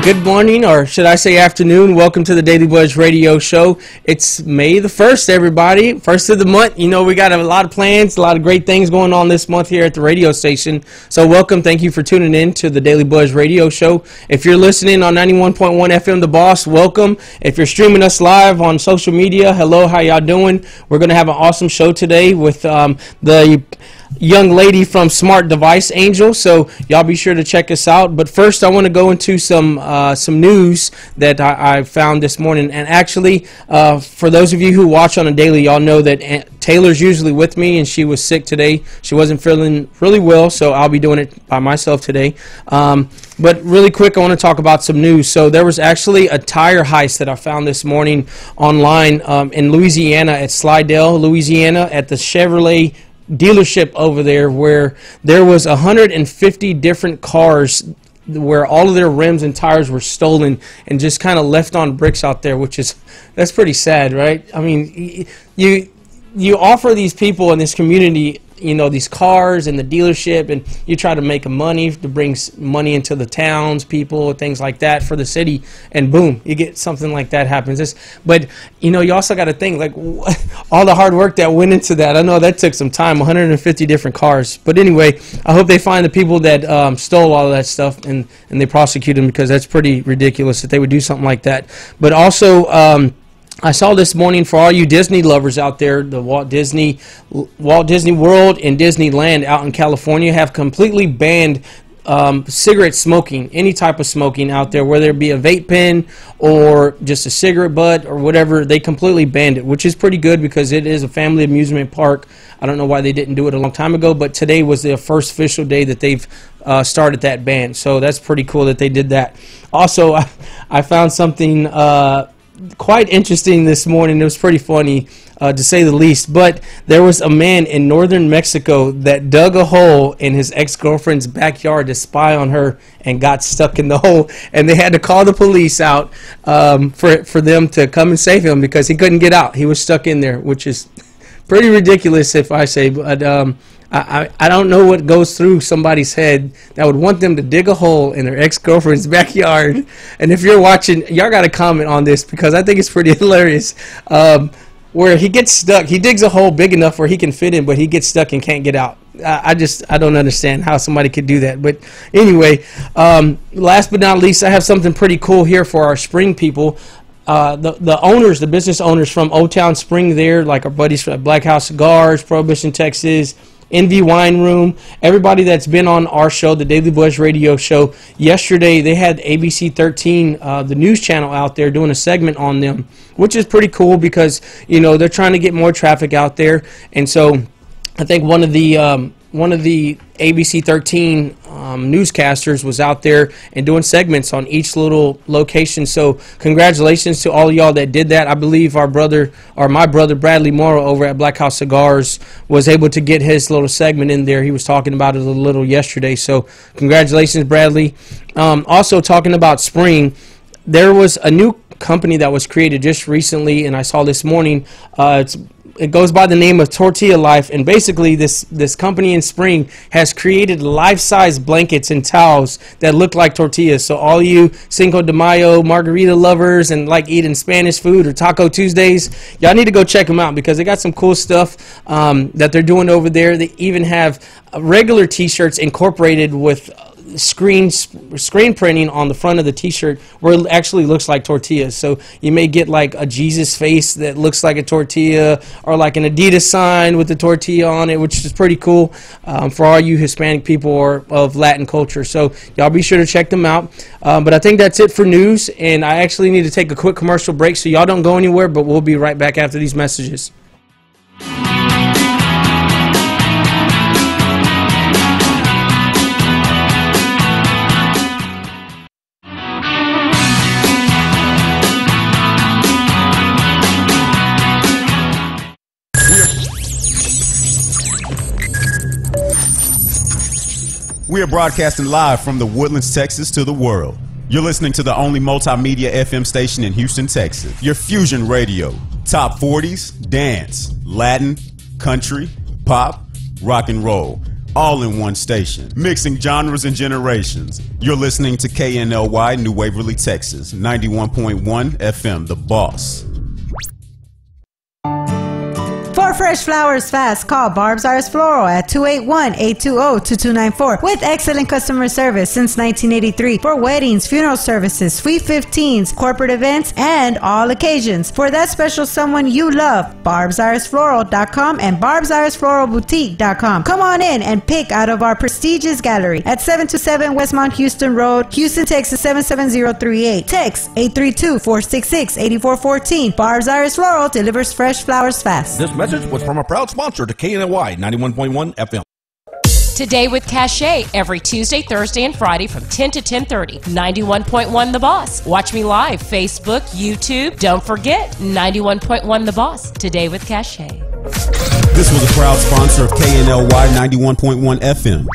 Good morning, or should I say afternoon. Welcome to the Daily Buzz Radio Show. It's May the 1st, everybody. First of the month. You know, we got a lot of plans, a lot of great things going on this month here at the radio station. So welcome. Thank you for tuning in to the Daily Buzz Radio Show. If you're listening on 91.1 FM The Boss, welcome. If you're streaming us live on social media, hello, how y'all doing? We're going to have an awesome show today with the young lady from Smart Device Angel, so y'all be sure to check us out. But first, I want to go into some news that I found this morning. And actually, for those of you who watch on a daily, y'all know that Taylor's usually with me, and she was sick today. She wasn't feeling really well, so I'll be doing it by myself today. But really quick, I want to talk about some news. So there was actually a tire heist that I found this morning online in Louisiana, at Slidell, Louisiana, at the Chevrolet dealership over there, where there was 150 different cars where all of their rims and tires were stolen and just kind of left on bricks out there, that's pretty sad, right? I mean, you offer these people in this community, you know, these cars and the dealership, and you try to make money to bring money into the towns, people, things like that for the city, and boom, you get something like that happens. But you know, you also got to think, like, all the hard work that went into that. I know that took some time, 150 different cars. But anyway, I hope they find the people that stole all of that stuff, and they prosecute them, because that's pretty ridiculous that they would do something like that. But also, I saw this morning, for all you Disney lovers out there, the Walt Disney World and Disneyland out in California have completely banned cigarette smoking, any type of smoking out there, whether it be a vape pen or just a cigarette butt or whatever. They completely banned it, which is pretty good, because it is a family amusement park. I don't know why they didn't do it a long time ago, but today was the first official day that they've started that ban. So that's pretty cool that they did that. Also, I found something quite interesting this morning. It was pretty funny, to say the least. But there was a man in northern Mexico that dug a hole in his ex-girlfriend's backyard to spy on her, and got stuck in the hole. And they had to call the police out for them to come and save him, because he couldn't get out. He was stuck in there, which is pretty ridiculous, if I say. But I don't know what goes through somebody's head that would want them to dig a hole in their ex-girlfriend's backyard. And if you're watching, y'all got to comment on this, because I think it's pretty hilarious. Where he gets stuck, he digs a hole big enough where he can fit in, but he gets stuck and can't get out. I don't understand how somebody could do that. But anyway, last but not least, I have something pretty cool here for our spring people. The owners, the business owners from Old Town Spring there, like our buddies from Black House Cigars, Prohibition, Texas, Envy Wine Room, everybody that's been on our show, the Daily Buzz Radio Show. Yesterday, they had ABC 13, the news channel, out there doing a segment on them, which is pretty cool, because, you know, they're trying to get more traffic out there. And so I think one of the ABC 13 newscasters was out there and doing segments on each little location. So congratulations to all of y'all that did that. I believe my brother Bradley Morrow over at Black House Cigars was able to get his little segment in there. He was talking about it a little yesterday. So congratulations, Bradley. Also, talking about spring, there was a new company that was created just recently, and I saw this morning. It goes by the name of Tortilla Life, and basically this company in spring has created life-size blankets and towels that look like tortillas. So all you Cinco de Mayo margarita lovers and like eating Spanish food or Taco Tuesdays, y'all need to go check them out, because they got some cool stuff that they're doing over there. They even have regular t-shirts incorporated with screen printing on the front of the t-shirt, where it actually looks like tortillas. So you may get like a Jesus face that looks like a tortilla, or like an Adidas sign with the tortilla on it, which is pretty cool for all you Hispanic people or of Latin culture. So y'all be sure to check them out. But I think that's it for news, and I actually need to take a quick commercial break, so y'all don't go anywhere, but we'll be right back after these messages. We are broadcasting live from the Woodlands, Texas to the world. You're listening to the only multimedia FM station in Houston, Texas. Your Fusion Radio. Top 40s, dance, Latin, country, pop, rock and roll. all in one station, mixing genres and generations. You're listening to KNLY, New Waverly, Texas, 91.1 FM, The Boss. For fresh flowers fast, call Barb's Iris Floral at 281-820-2294 with excellent customer service since 1983 for weddings, funeral services, sweet 15s, corporate events, and all occasions. For that special someone you love, barbsirisfloral.com and barbsirisfloralboutique.com. Come on in and pick out of our prestigious gallery at 727 Westmont Houston Road, Houston, Texas 77038. Text 832-466-8414. Barb's Iris Floral delivers fresh flowers fast. This message was from a proud sponsor to KNY 91.1 FM. Today with Cachet, every Tuesday, Thursday, and Friday from 10 to 10:30. 91.1 The Boss. Watch me live, Facebook, YouTube. Don't forget, 91.1 The Boss. Today with Cachet. This was a proud sponsor of KNLY 91.1 FM.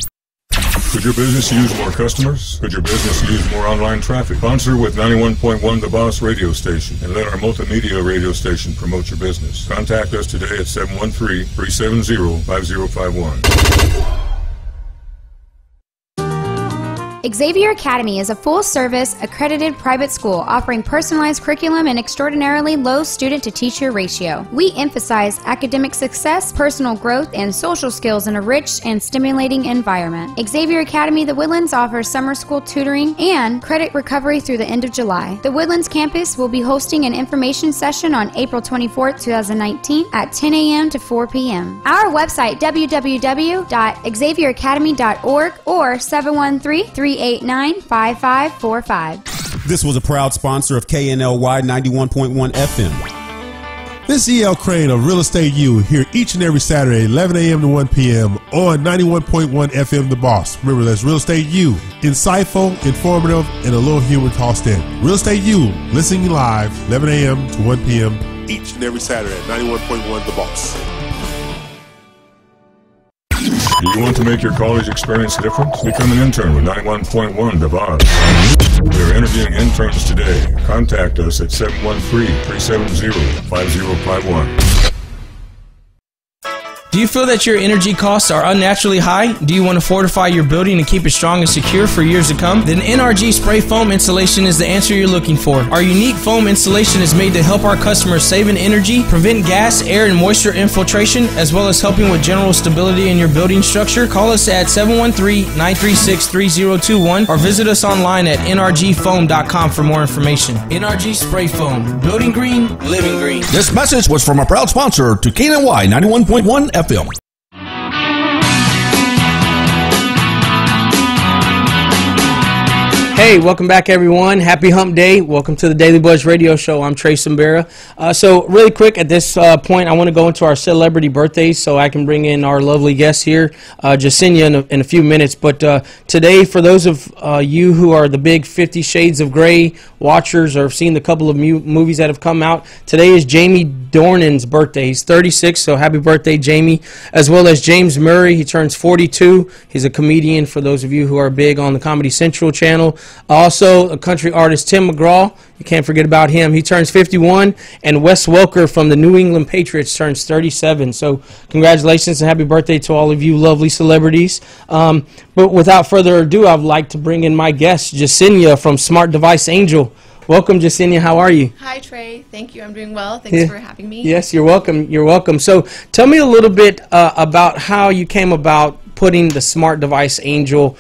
Could your business use more customers? Could your business use more online traffic? Sponsor with 91.1 The Boss radio station and let our multimedia radio station promote your business. Contact us today at 713-370-5051. Xavier Academy is a full-service, accredited private school offering personalized curriculum and extraordinarily low student-to-teacher ratio. We emphasize academic success, personal growth, and social skills in a rich and stimulating environment. Xavier Academy The Woodlands offers summer school tutoring and credit recovery through the end of July. The Woodlands campus will be hosting an information session on April 24, 2019 at 10 a.m. to 4 p.m. Our website, www.xavieracademy.org or 713-389-5545. This was a proud sponsor of KNLY 91.1 FM. This is E.L. Crane of Real Estate U here each and every Saturday, 11 a.m. to 1 p.m. on 91.1 FM The Boss. Remember, that's Real Estate U. Insightful, informative, and a little humor tossed in. Real Estate U, listening live, 11 a.m. to 1 p.m. each and every Saturday at 91.1 The Boss. Do you want to make your college experience different? Become an intern with 91.1 The Boss. We are interviewing interns today. Contact us at 713-370-5051. Do you feel that your energy costs are unnaturally high? Do you want to fortify your building and keep it strong and secure for years to come? Then NRG Spray Foam Installation is the answer you're looking for. Our unique foam installation is made to help our customers save in energy, prevent gas, air, and moisture infiltration, as well as helping with general stability in your building structure. Call us at 713-936-3021 or visit us online at nrgfoam.com for more information. NRG Spray Foam. Building green, living green. This message was from a proud sponsor to KNY 91.1 FM. Hey, welcome back, everyone. Happy Hump Day. Welcome to the Daily Buzz Radio Show. I'm Trey Simbera. So really quick at this point, I want to go into our celebrity birthdays so I can bring in our lovely guest here, Jasenia, in a few minutes. But today, for those of you who are the big 50 Shades of Grey watchers or have seen the couple of movies that have come out, today is Jamie Dornan's birthday. He's 36, so happy birthday, Jamie. As well as James Murray. He turns 42. He's a comedian for those of you who are big on the Comedy Central channel. Also, a country artist, Tim McGraw. You can't forget about him. He turns 51. And Wes Welker from the New England Patriots turns 37. So congratulations and happy birthday to all of you lovely celebrities. But without further ado, I'd like to bring in my guest, Jasenia from Smart Device Angel. Welcome, Jasenia. How are you? Hi, Trey. Thank you. I'm doing well. Thanks for having me. Yes, you're welcome. You're welcome. So tell me a little bit about how you came about putting the Smart Device Angel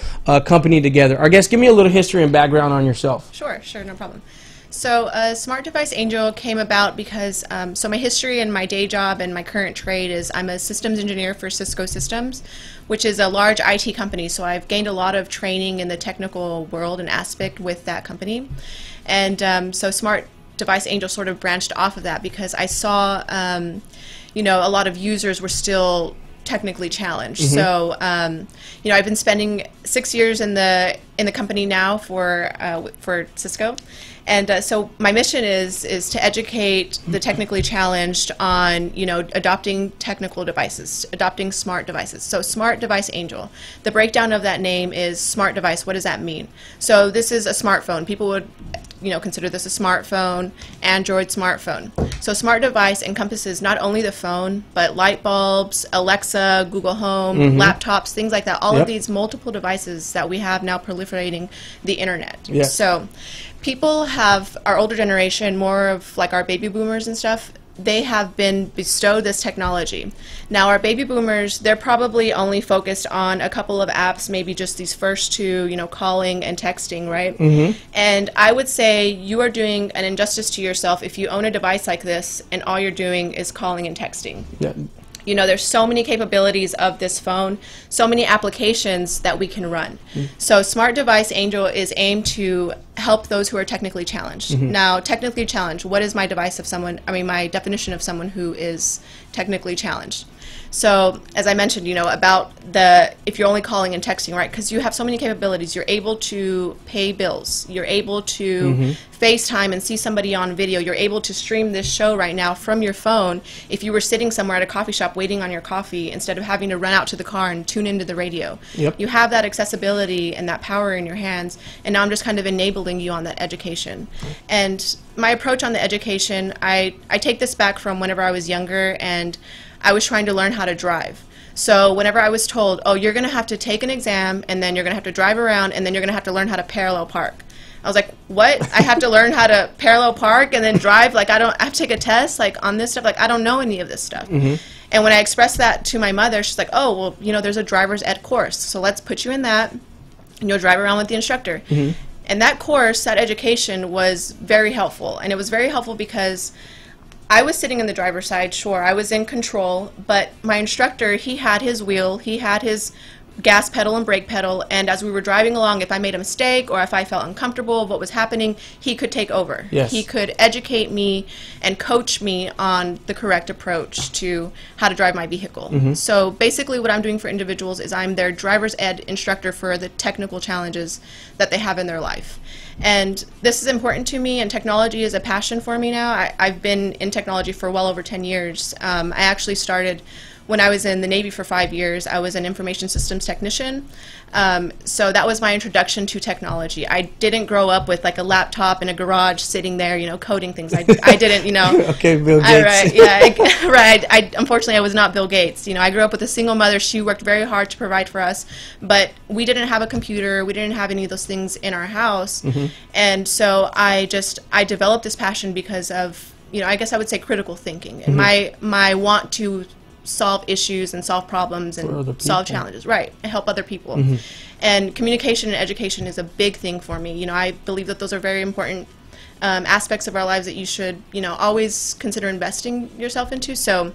company together. I guess give me a little history and background on yourself. Sure, no problem. So Smart Device Angel came about because, so my history and my day job and my current trade is I'm a systems engineer for Cisco Systems, which is a large IT company. So I've gained a lot of training in the technical world and aspect with that company. And so Smart Device Angel sort of branched off of that because I saw, you know, a lot of users were still technically challenged. Mm-hmm. So, you know, I've been spending 6 years in the company now for Cisco, And so my mission is to educate the technically challenged on, adopting technical devices, adopting smart devices. So Smart Device Angel. The breakdown of that name is smart device. What does that mean? So this is a smartphone. People would consider this a smartphone, Android smartphone. So smart device encompasses not only the phone, but light bulbs, Alexa, Google Home, laptops, things like that. All of these multiple devices that we have now proliferating the internet. Yes. So people have, our older generation, more of like our baby boomers and stuff, they have been bestowed this technology. Now our baby boomers, they're probably only focused on a couple of apps, maybe just these first two, calling and texting, right? And I would say you are doing an injustice to yourself if you own a device like this and all you're doing is calling and texting. Yeah. There's so many capabilities of this phone, so many applications that we can run. So Smart Device Angel is aimed to help those who are technically challenged. Now, technically challenged, what is my my definition of someone who is technically challenged? So, as I mentioned, about if you're only calling and texting, right, because you have so many capabilities. You're able to pay bills. You're able to FaceTime and see somebody on video. You're able to stream this show right now from your phone if you were sitting somewhere at a coffee shop waiting on your coffee instead of having to run out to the car and tune into the radio. You have that accessibility and that power in your hands, and now I'm just kind of enabling you on that education. And my approach on the education, I take this back from whenever I was younger and I was trying to learn how to drive. So whenever I was told, oh, you're going to have to take an exam, and then you're going to have to drive around, and then you're going to have to learn how to parallel park. I was like, what? I have to learn how to parallel park and then drive? Like, I have to take a test, like, on this stuff? Like, I don't know any of this stuff. And when I expressed that to my mother, she's like, oh, well, there's a driver's ed course. So let's put you in that, and you'll drive around with the instructor. And that course, that education, was very helpful. And it was very helpful because I was sitting in the driver's side, sure, I was in control, but my instructor, he had his wheel, he had his gas pedal and brake pedal, and as we were driving along, if I made a mistake or if I felt uncomfortable of what was happening, he could take over. Yes. He could educate me and coach me on the correct approach to how to drive my vehicle. So basically what I'm doing for individuals is I'm their driver's ed instructor for the technical challenges that they have in their life. And this is important to me, and technology is a passion for me now. I've been in technology for well over 10 years. I actually started when I was in the Navy for 5 years. I was an information systems technician. So that was my introduction to technology. I didn't grow up with like a laptop in a garage sitting there, coding things. I didn't, Okay, Bill Gates. Right. Unfortunately, I was not Bill Gates. I grew up with a single mother. She worked very hard to provide for us, but we didn't have a computer. We didn't have any of those things in our house. And so I developed this passion because of, I guess I would say critical thinking and my want to solve issues and solve problems and solve challenges, right, and help other people. And communication and education is a big thing for me. I believe that those are very important aspects of our lives that you should, always consider investing yourself into. So,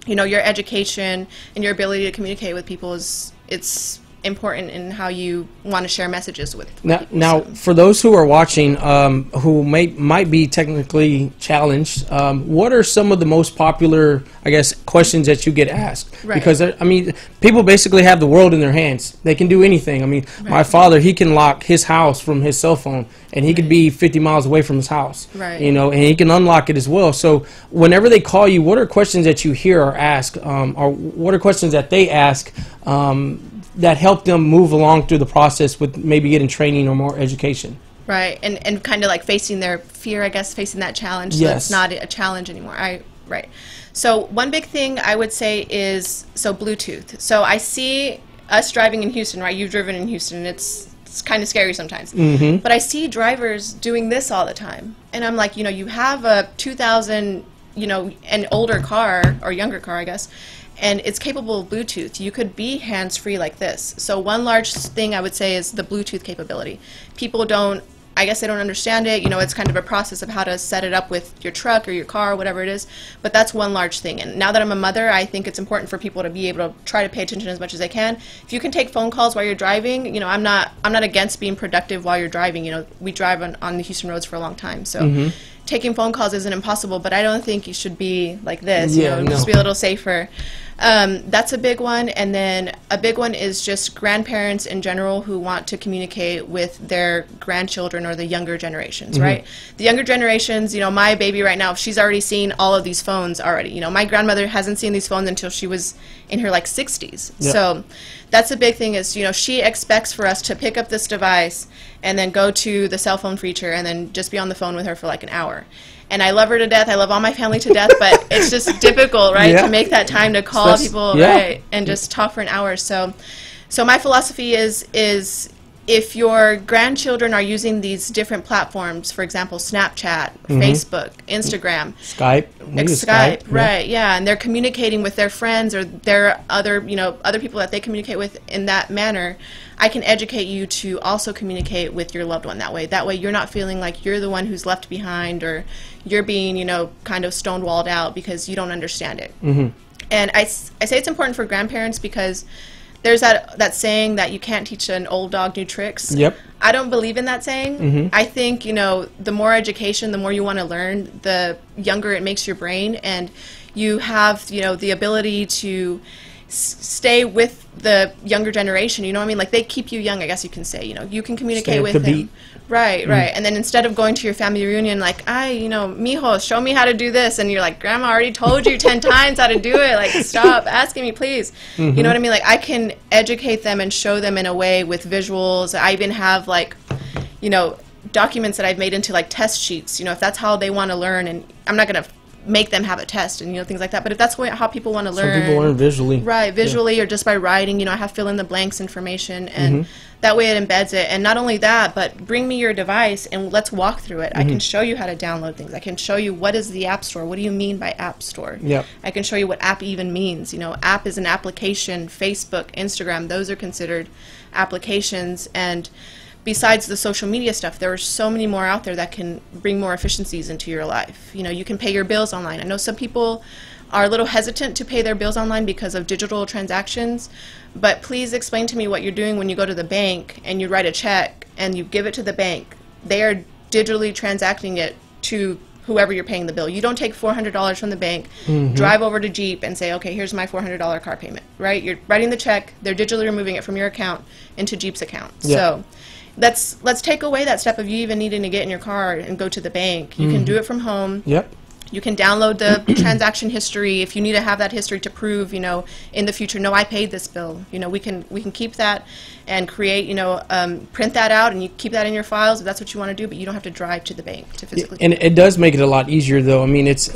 your education and your ability to communicate with people it's important in how you want to share messages with people. Now, for those who are watching who might be technically challenged, what are some of the most popular, I guess, questions that you get asked? Right. Because, people basically have the world in their hands. They can do anything. My father, he can lock his house from his cell phone, and he could be 50 miles away from his house. Right. And he can unlock it as well. So whenever they call you, what are questions that you hear or ask, or what are questions that they ask that help them move along through the process with maybe getting training or more education? Right, and kind of like facing their fear, I guess, facing that challenge. Yes. So it's not a challenge anymore. Right. So one big thing I would say is, Bluetooth. So I see us driving in Houston, right? You've driven in Houston. It's kind of scary sometimes. But I see drivers doing this all the time. And I'm like, you have a 2000, an older car, or younger car, I guess, and it's capable of Bluetooth. You could be hands-free like this. So one large thing I would say is the Bluetooth capability. People don't understand it. It's kind of a process of how to set it up with your truck or your car, whatever it is. But that's one large thing. And now that I'm a mother, I think it's important for people to be able to try to pay attention as much as they can. If you can take phone calls while you're driving, I'm not against being productive while you're driving. We drive on the Houston roads for a long time. So taking phone calls isn't impossible, but I don't think you should be like this. Just be a little safer. That's a big one. And then a big one is just grandparents in general who want to communicate with their grandchildren or the younger generations, right? The younger generations, you know, my baby right now, she's already seen all of these phones already. You know, my grandmother hasn't seen these phones until she was in her like 60s. Yep. So that's a big thing is, you know, she expects for us to pick up this device and then go to the cell phone feature and then just be on the phone with her for like an hour. And I love her to death. I love all my family to death, but it's just difficult, right, to make that time to call people, right, and just talk for an hour. So my philosophy is if your grandchildren are using these different platforms, for example, Snapchat, Facebook, Instagram, Skype, right, and they're communicating with their friends or their other people that they communicate with in that manner, I can educate you to also communicate with your loved one that way. That way you're not feeling like you're the one who's left behind or you're being, you know, kind of stonewalled out because you don't understand it. And I say it's important for grandparents because there's that saying that you can't teach an old dog new tricks. Yep. I don't believe in that saying. I think, you know, the more education, the more you want to learn, the younger it makes your brain, and you have, you know, the ability to stay with the younger generation, you know what I mean? Like, they keep you young, I guess you can say. You know, you can communicate with them. Right. And then instead of going to your family reunion like, you know, mijo, show me how to do this, and you're like, Grandma already told you 10 times how to do it. Like, stop asking me, please. You know what I mean? Like, I can educate them and show them in a way with visuals. I even have, like, you know, documents that I've made into, like, test sheets, you know, if that's how they want to learn. And I'm not going to make them have a test and, you know, things like that. But if that's how people want to learn. Some people learn visually. Right, visually or just by writing. You know, I have fill in the blanks information, and that way it embeds it. And not only that, but bring me your device and let's walk through it. I can show you how to download things. I can show you what is the App Store. What do you mean by App Store? I can show you what app even means. You know, app is an application. Facebook, Instagram, those are considered applications. And besides the social media stuff, there are so many more out there that can bring more efficiencies into your life. You know, you can pay your bills online. I know some people are a little hesitant to pay their bills online because of digital transactions, but please explain to me what you're doing when you go to the bank and you write a check and you give it to the bank. They are digitally transacting it to whoever you're paying the bill. You don't take $400 from the bank, drive over to Jeep and say, okay, here's my $400 car payment, right? You're writing the check, they're digitally removing it from your account into Jeep's account. So let's take away that step of you even needing to get in your car and go to the bank. You can do it from home. You can download the transaction history if you need to have that history to prove, you know, in the future, no, I paid this bill. You know, we can keep that and create, you know, print that out and you keep that in your files if that's what you want to do, but you don't have to drive to the bank to physically. And it does make it a lot easier, though. I mean, it's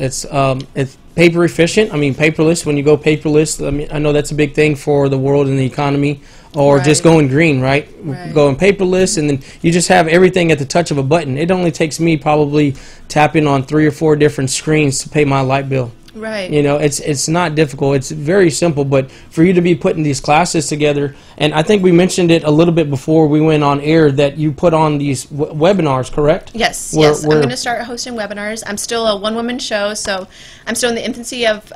paper efficient. I mean, paperless. When you go paperless, I mean, I know that's a big thing for the world and the economy. Or just going green, right? Going paperless, and then you just have everything at the touch of a button. It only takes me probably tapping on 3 or 4 different screens to pay my light bill. You know, it's not difficult. It's very simple. But for you to be putting these classes together, and I think we mentioned it a little bit before we went on air, that you put on these webinars, correct? Yes. I'm going to start hosting webinars. I'm still a one-woman show, so I'm still in the infancy of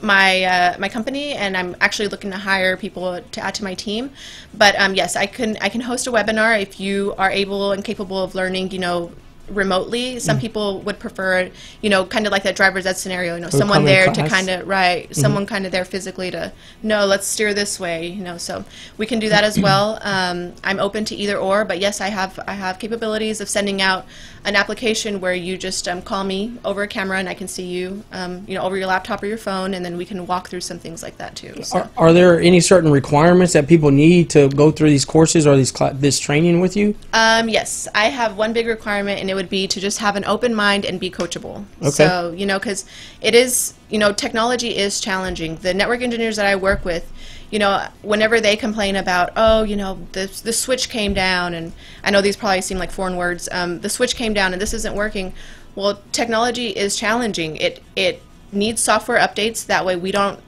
my company, and I'm actually looking to hire people to add to my team. But yes, I can host a webinar if you are able and capable of learning, you know, remotely. Some people would prefer, you know, kind of like that driver's ed scenario, you know, someone there to kind of, someone kind of there physically to, no, let's steer this way, you know, so we can do that as well. I'm open to either or, but yes, I have capabilities of sending out an application where you just call me over a camera and I can see you, you know, over your laptop or your phone, and then we can walk through some things like that too. So. Are there any certain requirements that people need to go through these courses or this training with you? Yes, I have one big requirement, and it would be to just have an open mind and be coachable. So, you know, because it is, you know, technology is challenging. The network engineers that I work with, you know, whenever they complain about, oh, you know, the switch came down, and I know these probably seem like foreign words, the switch came down and this isn't working. Well, technology is challenging. It needs software updates. That way we don't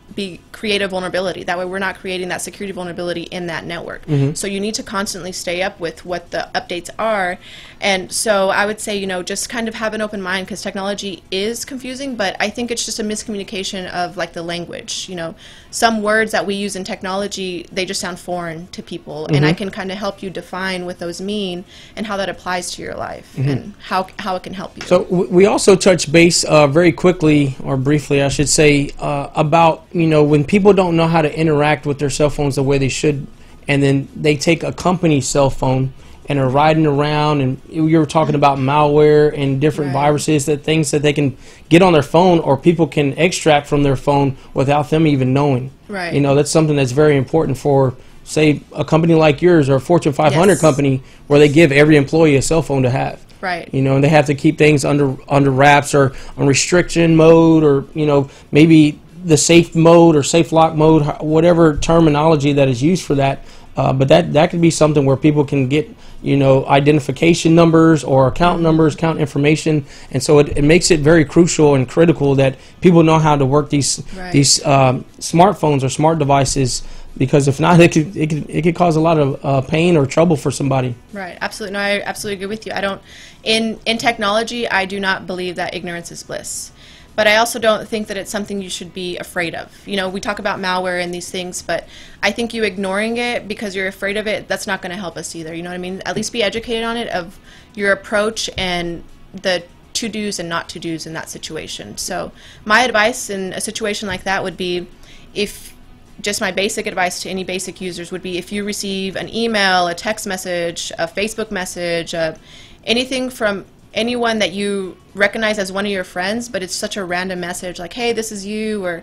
create a vulnerability. That way we're not creating that security vulnerability in that network. So you need to constantly stay up with what the updates are. And so I would say, you know, just kind of have an open mind, because technology is confusing, but I think it's just a miscommunication of like the language. You know, some words that we use in technology, they just sound foreign to people, and I can kind of help you define what those mean and how that applies to your life and how it can help you. So we also touched base very quickly, or briefly I should say, about, you when people don't know how to interact with their cell phones the way they should, and then they take a company cell phone and are riding around, and you were talking about malware and different viruses, that things that they can get on their phone or people can extract from their phone without them even knowing. Right. That's something that's very important for, say, a company like yours or a Fortune 500 company where they give every employee a cell phone to have. Right. And they have to keep things under wraps or on restriction mode, or maybe the safe mode or safe lock mode, whatever terminology that is used for that. But that could be something where people can get identification numbers or account numbers, account information, and so it makes it very crucial and critical that people know how to work these smartphones or smart devices, because if not, it could cause a lot of pain or trouble for somebody. Right. Absolutely. No, I absolutely agree with you. I don't in technology, I do not believe that ignorance is bliss. But I also don't think that it's something you should be afraid of. We talk about malware and these things, but I think you ignoring it because you're afraid of it, that's not going to help us either. You know what I mean? At least be educated on it, of your approach and the to-dos and not to-dos in that situation. So my advice in a situation like that would be, just my basic advice to any basic users would be, if you receive an email, a text message, a Facebook message, anything from anyone that you recognize as one of your friends, but it's such a random message like, hey, this is you, or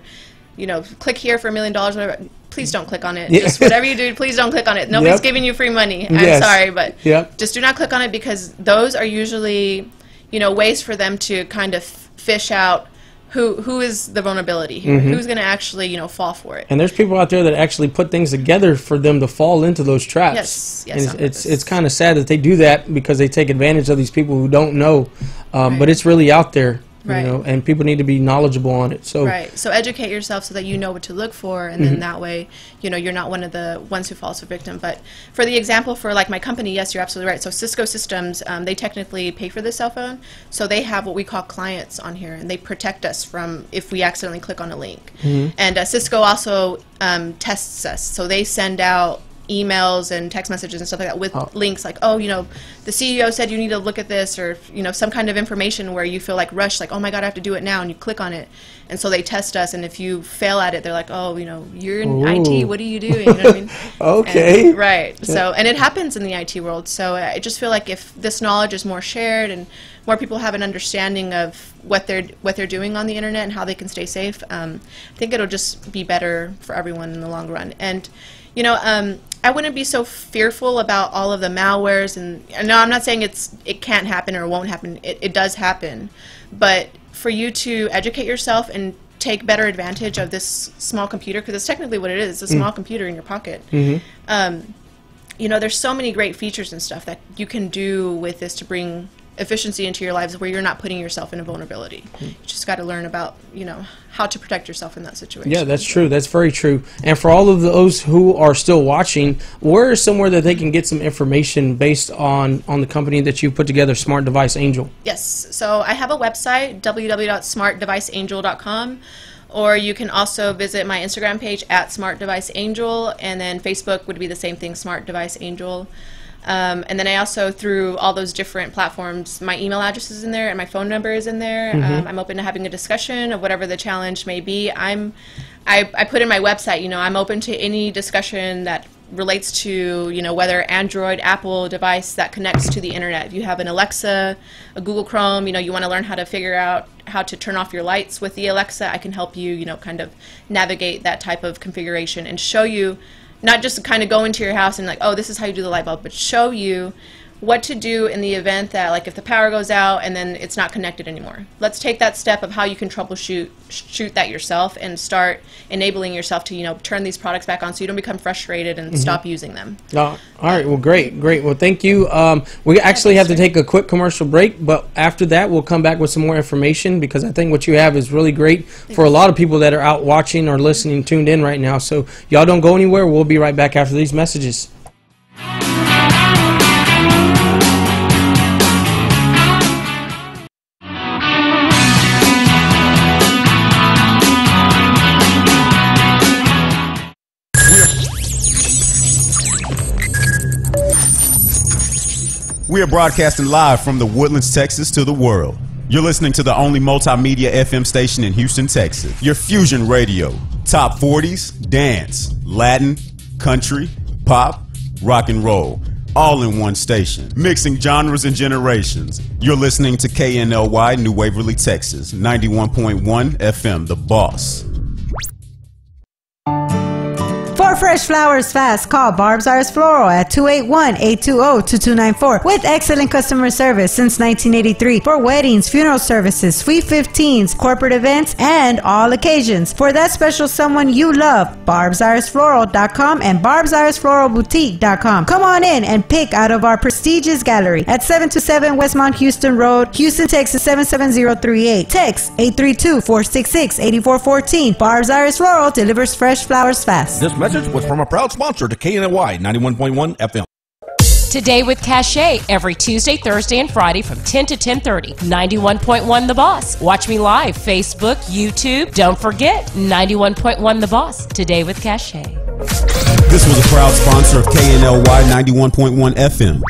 click here for $1 million, whatever, please don't click on it. Just whatever you do, please don't click on it. Nobody's giving you free money. I'm sorry, but just do not click on it, because those are usually ways for them to kind of fish out who is the vulnerability here, who's going to actually fall for it. And there's people out there that actually put things together for them to fall into those traps. Yes, and it's kind of sad that they do that, because they take advantage of these people who don't know, but it's really out there. And people need to be knowledgeable on it. So so educate yourself so that you know what to look for, and then that way you're not one of the ones who falls a victim. But for the example for like my company, yes, you're absolutely right. So Cisco Systems, they technically pay for the cell phone, so they have what we call clients on here, and they protect us from if we accidentally click on a link. And Cisco also tests us, so they send out emails and text messages and stuff like that with links like, the CEO said you need to look at this, or some kind of information where you feel like rushed, like, oh my god, I have to do it now, and you click on it, and so they test us, and if you fail at it, they're like, oh, you're in IT, what are you doing? You know what I mean? Okay. And, so, and it happens in the IT world, so I just feel like if this knowledge is more shared and more people have an understanding of what they're doing on the internet and how they can stay safe, I think it'll just be better for everyone in the long run. And I wouldn't be so fearful about all of the malwares, and no, I'm not saying it can't happen or won't happen. It does happen, but for you to educate yourself and take better advantage of this small computer, because it's technically what it is, it's a small computer in your pocket. There's so many great features and stuff that you can do with this to bring efficiency into your lives where you're not putting yourself in a vulnerability. You just got to learn about, how to protect yourself in that situation. Yeah, that's true. That's very true. And for all of those who are still watching, where is somewhere that they can get some information based on the company that you put together, Smart Device Angel? Yes. So I have a website, www.smartdeviceangel.com. Or you can also visit my Instagram page at Smart Device Angel, and then Facebook would be the same thing, Smart Device Angel. And then I also, through all those different platforms, my email address is in there and my phone number is in there. I'm open to having a discussion of whatever the challenge may be. I put in my website, I'm open to any discussion that relates to, whether Android, Apple device that connects to the internet. If you have an Alexa, a Google Chrome, you want to learn how to figure out how to turn off your lights with the Alexa, I can help you, kind of navigate that type of configuration and show you, not just kind of go into your house and like, oh, this is how you do the light bulb, but show you what to do in the event that, like, if the power goes out and then it's not connected anymore. Let's take that step of how you can troubleshoot that yourself and start enabling yourself to, turn these products back on so you don't become frustrated and stop using them. All right. Well, great. Well, thank you. We actually have to take a quick commercial break, but after that, we'll come back with some more information, because I think what you have is really great for a lot of people that are out watching or listening, tuned in right now. So y'all don't go anywhere. We'll be right back after these messages. We are broadcasting live from the Woodlands, Texas to the world. You're listening to the only multimedia FM station in Houston, Texas. Your Fusion Radio, Top 40s, dance, Latin, country, pop, rock and roll, all in one station, mixing genres and generations. You're listening to KNLY, New Waverly, Texas, 91.1 FM, The Boss. For fresh flowers fast, call Barb's Iris Floral at 281-820-2294 with excellent customer service since 1983 for weddings, funeral services, Sweet 15s, corporate events, and all occasions. For that special someone you love, barbsirisfloral.com and barbsirisfloralboutique.com. Come on in and pick out of our prestigious gallery at 727 Westmont Houston Road, Houston, Texas 77038. Text 832-466-8414. Barb's Iris Floral delivers fresh flowers fast. This message was from a proud sponsor to KNY 91.1 FM. Today with Cachet, every Tuesday, Thursday, and Friday from 10 to 10:30. 91.1 The Boss. Watch me live, Facebook, YouTube. Don't forget, 91.1 The Boss. Today with Cachet. This was a proud sponsor of KNLY 91.1 FM.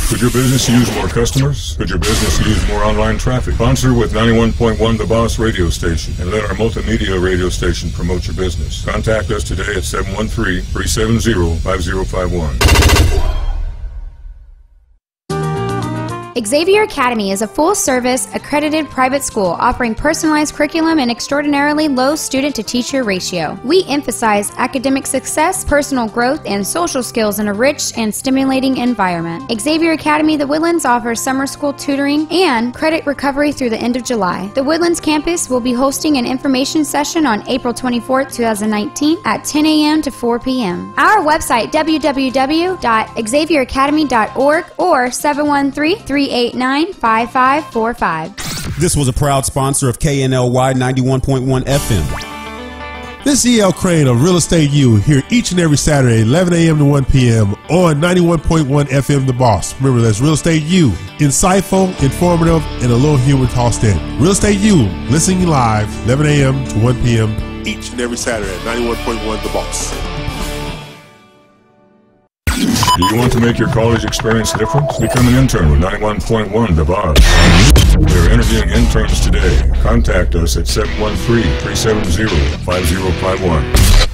Could your business use more customers? Could your business use more online traffic? Sponsor with 91.1 The Boss radio station and let our multimedia radio station promote your business. Contact us today at 713-370-5051. Xavier Academy is a full-service, accredited private school offering personalized curriculum and extraordinarily low student-to-teacher ratio. We emphasize academic success, personal growth, and social skills in a rich and stimulating environment. Xavier Academy The Woodlands offers summer school tutoring and credit recovery through the end of July. The Woodlands campus will be hosting an information session on April 24, 2019 at 10 a.m. to 4 p.m. Our website, www.xavieracademy.org or 713-389-5545. This was a proud sponsor of KNLY 91.1 FM. This EL Crane of Real Estate U here each and every Saturday, 11 a.m. to 1 p.m. on 91.1 FM The Boss. Remember, that's Real Estate U. Insightful, informative, and a little humor tossed in. Real Estate U, listening live, 11 a.m. to 1 p.m. each and every Saturday at 91.1 The Boss. Do you want to make your college experience different? Become an intern with 91.1 The Boss. We're interviewing interns today. Contact us at 713-370-5051.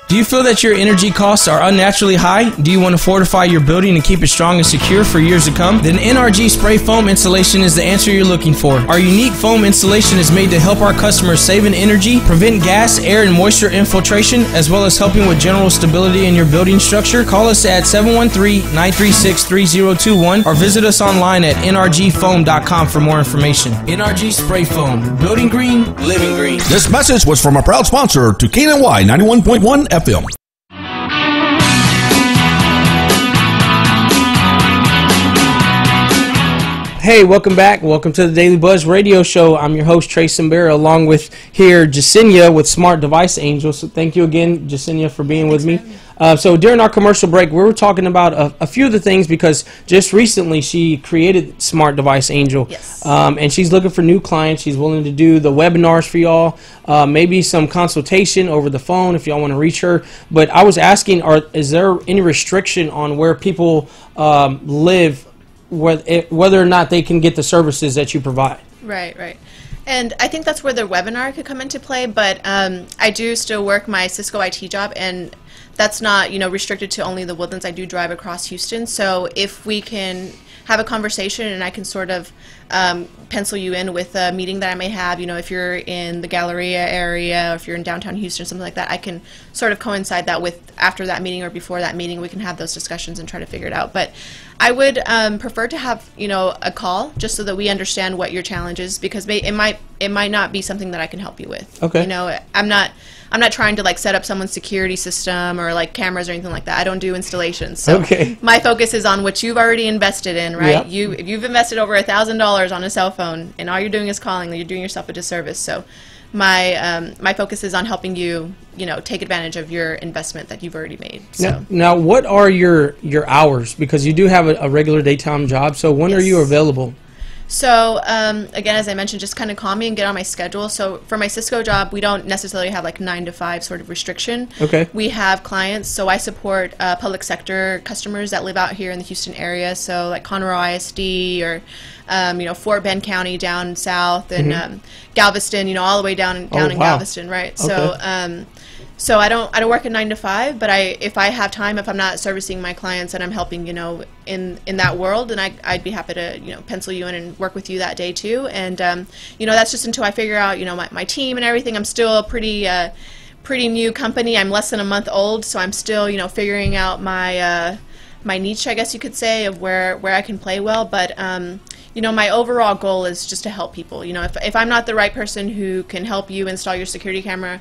Do you feel that your energy costs are unnaturally high? Do you want to fortify your building and keep it strong and secure for years to come? Then NRG Spray Foam Installation is the answer you're looking for. Our unique foam installation is made to help our customers save in energy, prevent gas, air, and moisture infiltration, as well as helping with general stability in your building structure. Call us at 713-936-3021 or visit us online at nrgfoam.com for more information. NRG Spray Foam. Building green, living green. This message was from a proud sponsor to KNY 91.1 FM. Hey, welcome back. Welcome to the Daily Buzz Radio Show. I'm your host, Trace Simbera, along with here Jasenia with Smart Device Angel. So thank you again, Jasenia, for being with me. So during our commercial break, we were talking about a few of the things because just recently she created Smart Device Angel. Yes. And she's looking for new clients. She's willing to do the webinars for y'all, maybe some consultation over the phone if y'all want to reach her. But I was asking, is there any restriction on where people live, whether or not they can get the services that you provide? Right, right. And I think that's where the webinar could come into play, but I do still work my Cisco IT job, and that's not, restricted to only the Woodlands. I do drive across Houston, so if we can have a conversation and I can sort of pencil you in with a meeting that I may have, if you're in the Galleria area, or if you're in downtown Houston, something like that, I can sort of coincide that with after that meeting or before that meeting. We can have those discussions and try to figure it out. But I would prefer to have, a call just so that we understand what your challenge is, because it might not be something that I can help you with. Okay. I'm not trying to set up someone's security system or cameras or anything like that. I don't do installations. So okay. My focus is on what you've already invested in, right? Yep. If you've invested over $1,000 on a cell phone and all you're doing is calling, you're doing yourself a disservice. So my focus is on helping you, take advantage of your investment that you've already made. So now what are your hours? Because you do have a regular daytime job. So when Yes. are you available? So again, as I mentioned, just kind of call me and get on my schedule. So for my Cisco job, we don't necessarily have like 9 to 5 sort of restriction. Okay. We have clients, so I support public sector customers that live out here in the Houston area. So like Conroe ISD or Fort Bend County down south, and Galveston, all the way down in Galveston, right? Okay. So I don't work a 9 to 5, but if I have time, if I'm not servicing my clients and I'm helping, in that world, then I'd be happy to, pencil you in and work with you that day too. And that's just until I figure out, my team and everything. I'm still a pretty new company. I'm less than a month old, so I'm still, figuring out my niche, I guess you could say, of where I can play well. But my overall goal is just to help people. If I'm not the right person who can help you install your security camera,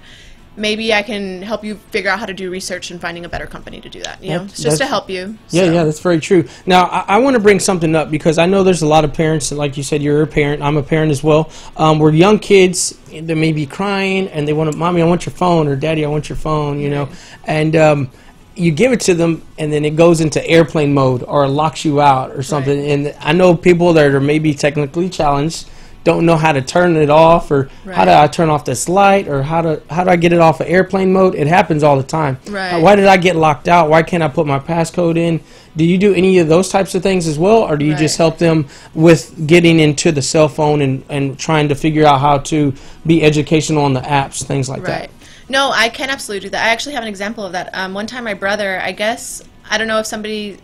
maybe I can help you figure out how to do research and finding a better company to do that. It's just to help you. Yeah, that's very true. Now, I want to bring something up because I know there's a lot of parents, like you said, you're a parent, I'm a parent as well, where young kids, they may be crying and they want to, Mommy, I want your phone, or Daddy, I want your phone, and you give it to them and then it goes into airplane mode or locks you out or something. Right. And I know people that are maybe technically challenged don't know how to turn it off, or how do I turn off this light, or how do I get it off of airplane mode? It happens all the time. Right. Why did I get locked out? Why can't I put my passcode in? Do you do any of those types of things as well, or do you just help them with getting into the cell phone and trying to figure out how to be educational on the apps, things like that? No, I can absolutely do that. I actually have an example of that. One time my brother, I don't know if somebody,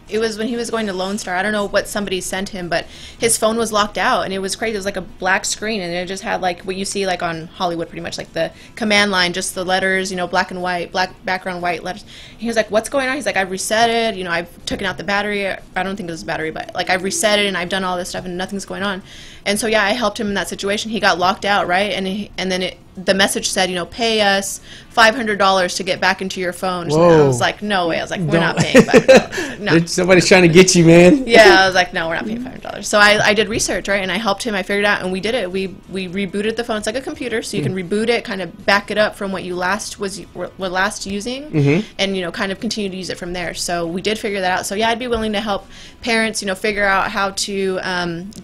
it was when he was going to Lone Star. I don't know what somebody sent him, but his phone was locked out, and it was crazy. It was like a black screen, and it just had like what you see like on Hollywood, pretty much like the command line, just the letters, black and white, black background, white letters. And he was like, "What's going on?" He's like, "I've reset it. I've taken out the battery. I don't think it was the battery, but like I've reset it and I've done all this stuff, and nothing's going on." And so I helped him in that situation. He got locked out, right? And then the message said, pay us $500 to get back into your phone. So I was like, no way. I was like, we're not paying $500. No. Somebody's trying to get you, man. Yeah, I was like, no, we're not paying $500. So I did research, right? And I helped him. I figured it out, and we did it. We rebooted the phone. It's like a computer, so you can reboot it, kind of back it up from what you were last using, and kind of continue to use it from there. So we did figure that out. So I'd be willing to help parents, figure out how to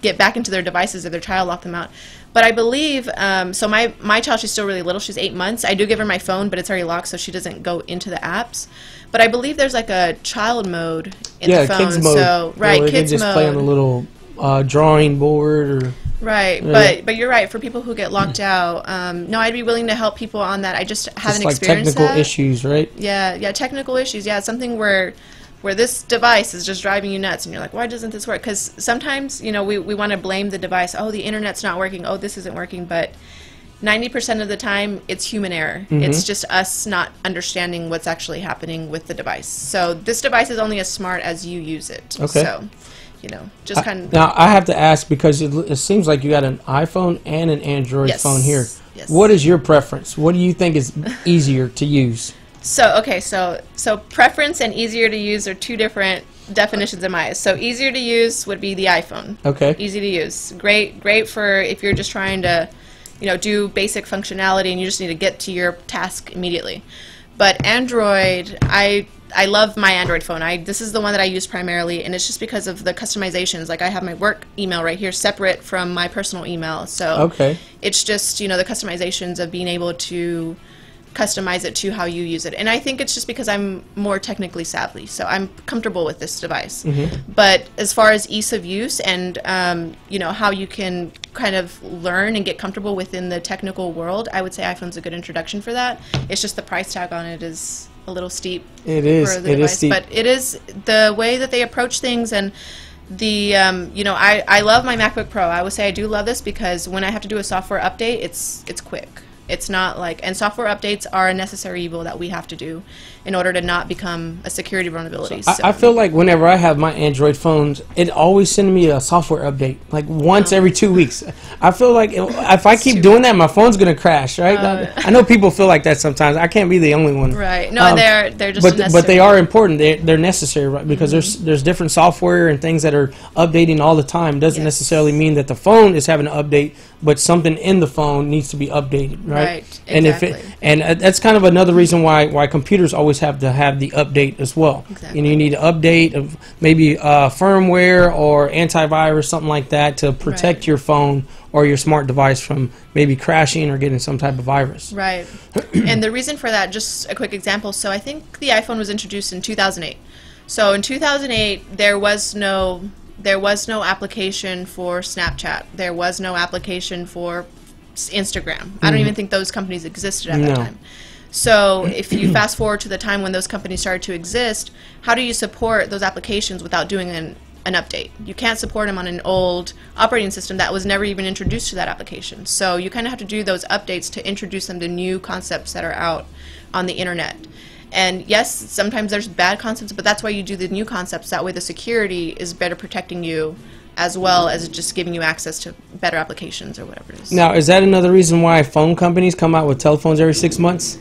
get back into their devices if their child locked them out. But I believe, so my child, she's still really little. She's 8 months. I do give her my phone, but it's already locked, so she doesn't go into the apps. But I believe there's like a child mode in the phone. Kids mode. So, kids mode. They just play on a little drawing board or... Right, but you're right. For people who get locked out, no, I'd be willing to help people on that. I just haven't experienced technical issues, right? Yeah, technical issues. Yeah, it's something where this device is just driving you nuts, and you're like, why doesn't this work? Because sometimes, we want to blame the device. Oh, the internet's not working. Oh, this isn't working. But 90% of the time, it's human error. It's just us not understanding what's actually happening with the device. So this device is only as smart as you use it. Okay. So, just kind of... Now, I have to ask, because it seems like you got an iPhone and an Android phone here. Yes. What is your preference? What do you think is easier to use? So preference and easier to use are two different definitions in my eyes. So easier to use would be the iPhone. Okay. Easy to use. Great for if you're just trying to, do basic functionality and you just need to get to your task immediately. But Android, I love my Android phone. This is the one that I use primarily, and it's just because of the customizations. Like I have my work email right here separate from my personal email. So it's just, the customizations of being able to customize it to how you use it. And I think it's just because I'm more technically savvy, so I'm comfortable with this device. But as far as ease of use and how you can kind of learn and get comfortable within the technical world, I would say iPhone's a good introduction for that. It's just the price tag on it is a little steep. It is. For the device. Steep. But it is the way that they approach things, and the I love my MacBook Pro. I would say I do love this because when I have to do a software update, it's quick. It's not like, and software updates are a necessary evil that we have to do in order to not become a security vulnerability. So I feel like whenever I have my Android phones, it always sends me a software update, like once every 2 weeks. I feel like if I keep doing that, my phone's going to crash, right? I know people feel like that sometimes. I can't be the only one. Right. No, they're just necessary. But they are important. They're necessary, right? Because there's different software and things that are updating all the time. Doesn't necessarily mean that the phone is having an update, but something in the phone needs to be updated, right? Right. And Exactly. that's kind of another reason why computers always have to have the update as well. Exactly. You need to update of maybe firmware or antivirus, something like that, to protect Right. your phone or your smart device from maybe crashing or getting some type of virus. Right. And the reason for that, just a quick example. So I think the iPhone was introduced in 2008. So in 2008, there was no application for Snapchat. There was no application for Instagram. I don't even think those companies existed at that time. So if you fast forward to the time when those companies started to exist, how do you support those applications without doing an update? You can't support them on an old operating system that was never even introduced to that application. So you kind of have to do those updates to introduce them to new concepts that are out on the internet. And yes, sometimes there's bad concepts, but that's why you do the new concepts. That way the security is better protecting you, as well as just giving you access to better applications or whatever it is. Now, is that another reason why phone companies come out with telephones every 6 months?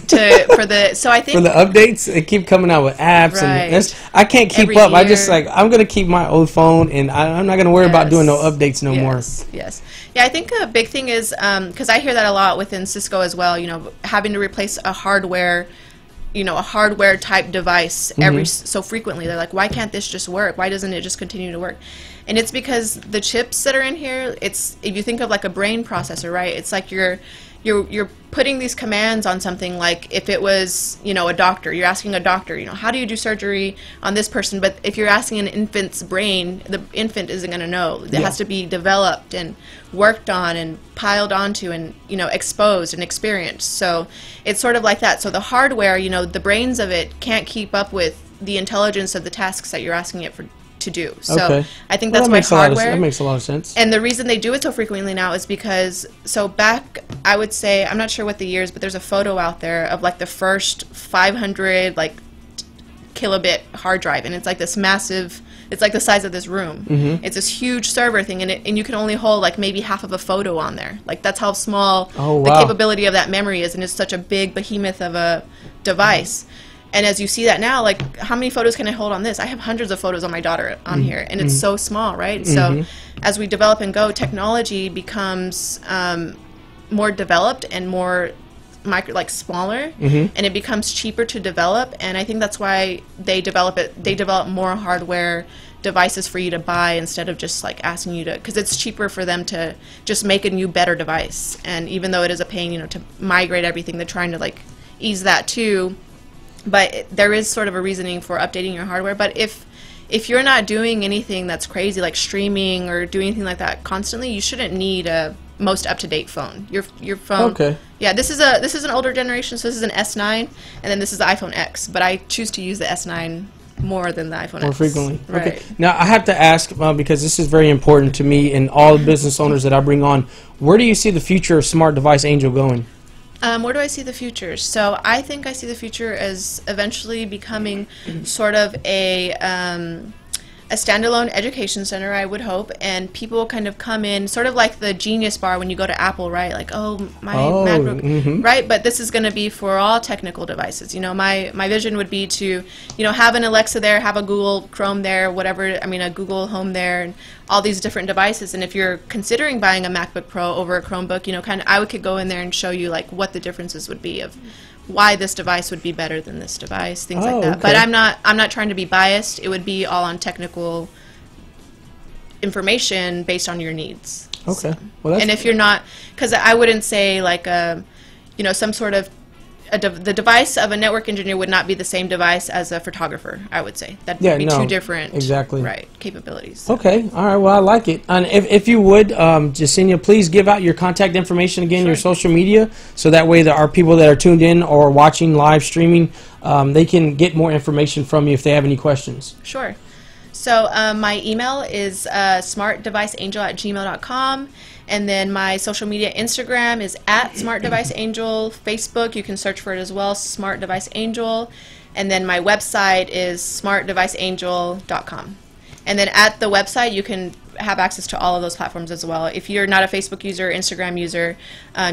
So I think For the updates, they keep coming out with apps, Right. and I can't keep Every up. I just year. I'm gonna keep my old phone, and I'm not gonna worry about doing no updates no more. Yes. Yeah, I think a big thing is, because I hear that a lot within Cisco as well, having to replace a hardware type device so frequently. They're like, why can't this just work? Why doesn't it just continue to work? And it's because the chips that are in here, if you think of like a brain processor, right? It's like you're putting these commands on something. Like if it was, a doctor, you're asking a doctor, how do you do surgery on this person? But if you're asking an infant's brain, the infant isn't going to know. It has to be developed and worked on and piled onto and, exposed and experienced. So it's sort of like that. So the hardware, the brains of it can't keep up with the intelligence of the tasks that you're asking it to do. So I think that's why hardware. That makes a lot of sense. And the reason they do it so frequently now is because, so back, I would say, I'm not sure what the years, but there's a photo out there of like the first 500 kilobit hard drive, and it's like this massive, it's like the size of this room. It's this huge server thing, and you can only hold like maybe half of a photo on there. Like that's how small the capability of that memory is, and it's such a big behemoth of a device. And as you see that now, like, how many photos can I hold on this? I have hundreds of photos on my daughter on here, and it's so small, right? So as we develop and go, technology becomes more developed and more smaller, and it becomes cheaper to develop. And I think that's why they develop more hardware devices for you to buy instead of just like asking you to, because it's cheaper for them to just make a new, better device. And even though it is a pain, to migrate everything, they're trying to like ease that too. But there is sort of a reasoning for updating your hardware. But if you're not doing anything that's crazy, like streaming or doing anything like that constantly, you shouldn't need a most up-to-date phone. Your phone. Okay. Yeah, this is an older generation, so this is an S9, and then this is the iPhone X. But I choose to use the S9 more than the iPhone X. More frequently. Right. Okay. Now I have to ask because this is very important to me and all the business owners that I bring on. Where do you see the future of Smart Device Angel going? Where do I see the future? So I think I see the future as eventually becoming sort of a standalone education center, I would hope, and people kind of come in, sort of like the Genius Bar when you go to Apple, right? Like, my MacBook, right? But this is going to be for all technical devices. My vision would be to, have an Alexa there, have a Google Chrome there, a Google Home there, and all these different devices. And if you're considering buying a MacBook Pro over a Chromebook, I could go in there and show you like what the differences would be of why this device would be better than this device, things like that. Okay. But I'm not trying to be biased. It would be all on technical information based on your needs. Okay. So, Well, and if you're not, because I wouldn't say like some sort of the device of a network engineer would not be the same device as a photographer, I would say. That would be two different capabilities. Okay. All right. Well, I like it. And if you would, Jasenia, please give out your contact information again, your social media, so that way there are people that are tuned in or watching live streaming, they can get more information from you if they have any questions. Sure. So my email is smartdeviceangel@gmail.com. And then my social media, Instagram is @SmartDeviceAngel. Facebook, you can search for it as well, Smart Device Angel. And then my website is smartdeviceangel.com. And then at the website, you can have access to all of those platforms as well. If you're not a Facebook user, Instagram user,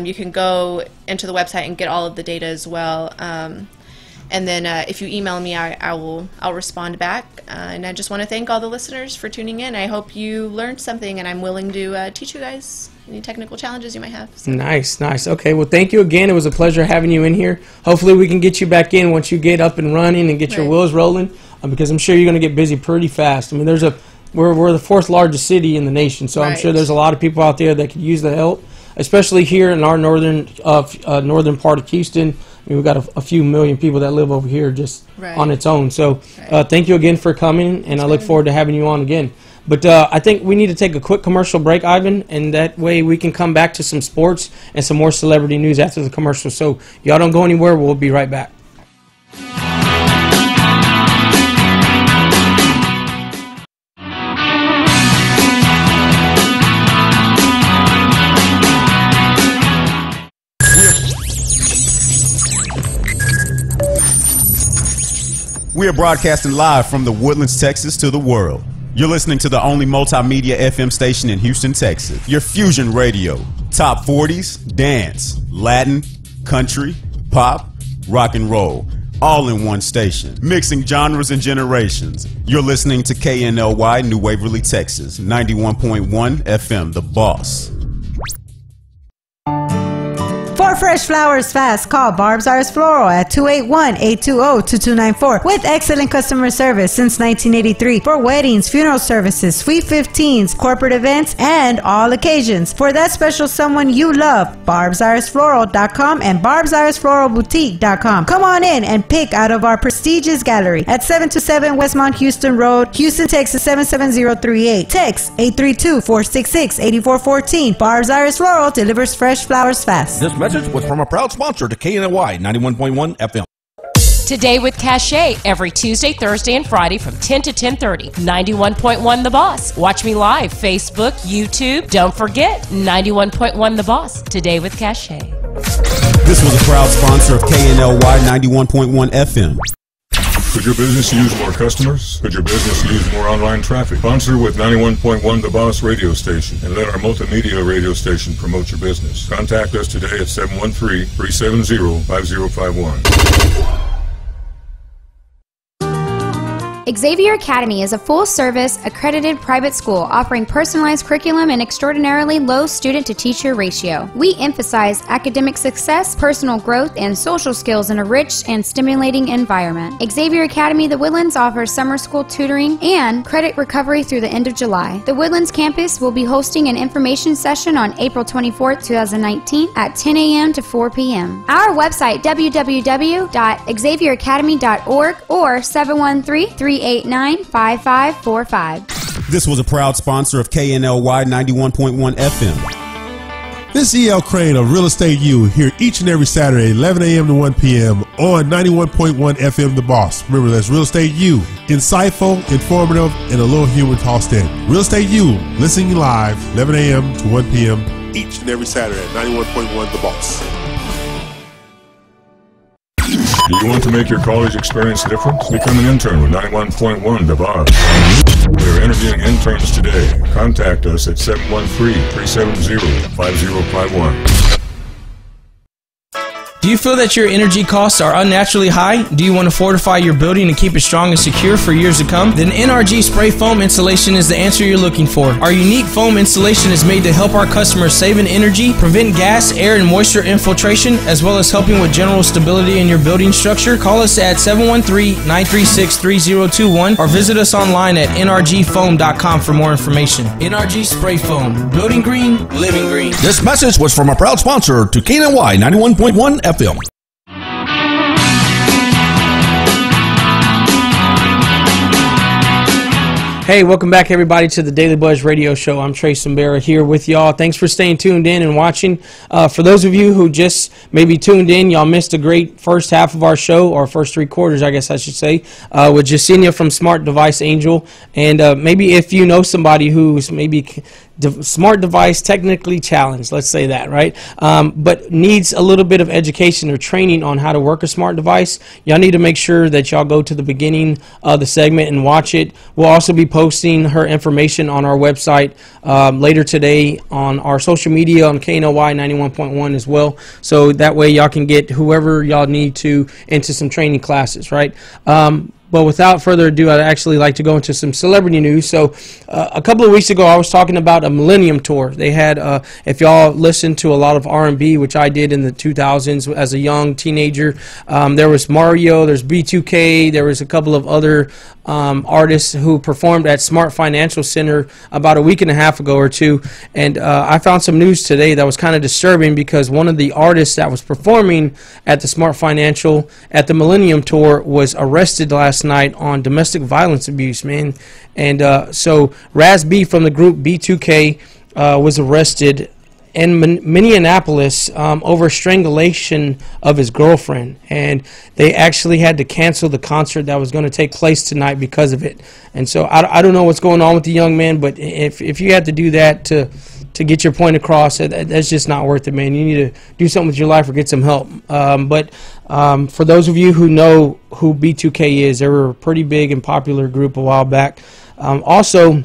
you can go into the website and get all of the data as well. And then if you email me, I'll respond back. And I just want to thank all the listeners for tuning in. I hope you learned something, and I'm willing to teach you guys. any technical challenges you might have. So. Nice. Okay, well, thank you again. It was a pleasure having you in here. Hopefully we can get you back in once you get up and running and get your wheels rolling, because I'm sure you're going to get busy pretty fast. I mean, we're the fourth largest city in the nation, so I'm sure there's a lot of people out there that could use the help, especially here in our northern part of Houston. I mean, we've got a few million people that live over here just on its own. So thank you again for coming, and I look forward to having you on again. But I think we need to take a quick commercial break, Ivan, and that way we can come back to some sports and some more celebrity news after the commercial. So y'all don't go anywhere. We'll be right back. We are broadcasting live from the Woodlands, Texas to the world. You're listening to the only multimedia FM station in Houston, Texas. Your Fusion Radio. Top 40s, dance, Latin, country, pop, rock and roll. All in one station. Mixing genres and generations. You're listening to KNLY, New Waverly, Texas. 91.1 FM, The Boss. For fresh flowers fast, call Barb's Arts Floral at 281-820-2294 with excellent customer service since 1983 for weddings, funeral services, Sweet 15s, corporate events, and all occasions. For that special someone you love, barbsartsfloral.com and barbsartsfloralboutique.com. Come on in and pick out of our prestigious gallery at 727 Westmont Houston Road, Houston, Texas 77038. Text 832-466-8414. Barb's Arts Floral delivers fresh flowers fast. This message was from a proud sponsor to KNLY 91.1 FM. Today with Cachet, every Tuesday, Thursday, and Friday from 10 to 10:30. 91.1 The Boss. Watch me live, Facebook, YouTube. Don't forget, 91.1 The Boss. Today with Cachet. This was a proud sponsor of KNLY 91.1 FM. Could your business use more customers? Could your business use more online traffic? Sponsor with 91.1 The Boss radio station and let our multimedia radio station promote your business. Contact us today at 713-370-5051. Xavier Academy is a full-service, accredited private school offering personalized curriculum and extraordinarily low student-to-teacher ratio. We emphasize academic success, personal growth, and social skills in a rich and stimulating environment. Xavier Academy The Woodlands offers summer school tutoring and credit recovery through the end of July. The Woodlands campus will be hosting an information session on April 24, 2019 at 10 a.m. to 4 p.m. Our website, www.xavieracademy.org or 713-389-5545. This was a proud sponsor of KNLY 91.1 FM. This EL Crane of Real Estate U here each and every Saturday, 11 a.m. to 1 p.m. on 91.1 FM The Boss. Remember, that's Real Estate U. Insightful, informative, and a little humor tossed in. Real Estate U, listening live, 11 a.m. to 1 p.m. each and every Saturday at 91.1 The Boss. Do you want to make your college experience different? Become an intern with 91.1 The Boss. We are interviewing interns today. Contact us at 713-370-5051. Do you feel that your energy costs are unnaturally high? Do you want to fortify your building and keep it strong and secure for years to come? Then NRG Spray Foam Insulation is the answer you're looking for. Our unique foam insulation is made to help our customers save in energy, prevent gas, air, and moisture infiltration, as well as helping with general stability in your building structure. Call us at 713-936-3021 or visit us online at nrgfoam.com for more information. NRG Spray Foam. Building green, living green. This message was from a proud sponsor to KNY 91.1 FM. Hey, welcome back, everybody, to the Daily Buzz Radio Show. I'm Trey Simbera here with y'all. Thanks for staying tuned in and watching. For those of you who just maybe tuned in, y'all missed a great first half of our show, or first three quarters, I guess I should say, with Jasenia from Smart Device Angel. And maybe if you know somebody who's maybe smart device technically challenged, let's say that, right? But needs a little bit of education or training on how to work a smart device, y'all need to make sure that y'all go to the beginning of the segment and watch it. We'll also be posting her information on our website later today, on our social media, on KNOY 91.1 as well. So that way y'all can get whoever y'all need to into some training classes, right? But without further ado, I'd actually like to go into some celebrity news. So a couple of weeks ago, I was talking about a Millennium Tour. They had, if y'all listened to a lot of R&B, which I did in the 2000s as a young teenager, there was Mario, there's B2K, there was a couple of other artists who performed at Smart Financial Center about a week and a half ago or two. And I found some news today that was kind of disturbing, because one of the artists that was performing at the Smart Financial at the Millennium Tour was arrested last night on domestic violence abuse, man. And so Raz B from the group B2K was arrested in Minneapolis over strangulation of his girlfriend, and they actually had to cancel the concert that was going to take place tonight because of it. And so I don't know what's going on with the young man, but if you have to do that to get your point across, that's just not worth it, man. You need to do something with your life or get some help. But for those of you who know who B2K is, they were a pretty big and popular group a while back. Also,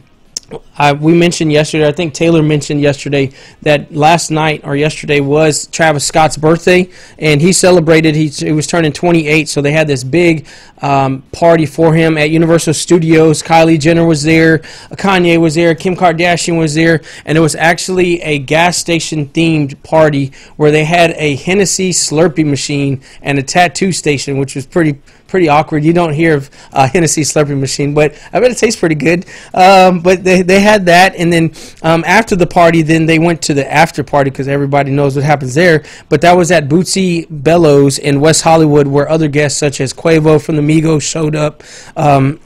we mentioned yesterday, I think Taylor mentioned yesterday, that last night or yesterday was Travis Scott's birthday, and he celebrated, he was turning 28, so they had this big party for him at Universal Studios. Kylie Jenner was there, Kanye was there, Kim Kardashian was there, and it was actually a gas station themed party where they had a Hennessy Slurpee machine and a tattoo station, which was pretty awkward. You don't hear of Hennessy Slurpee machine, but I bet it tastes pretty good. But they had that, and then after the party, then they went to the after party, because everybody knows what happens there. But that was at Bootsy Bellows in West Hollywood, where other guests such as Quavo from the Migos showed up.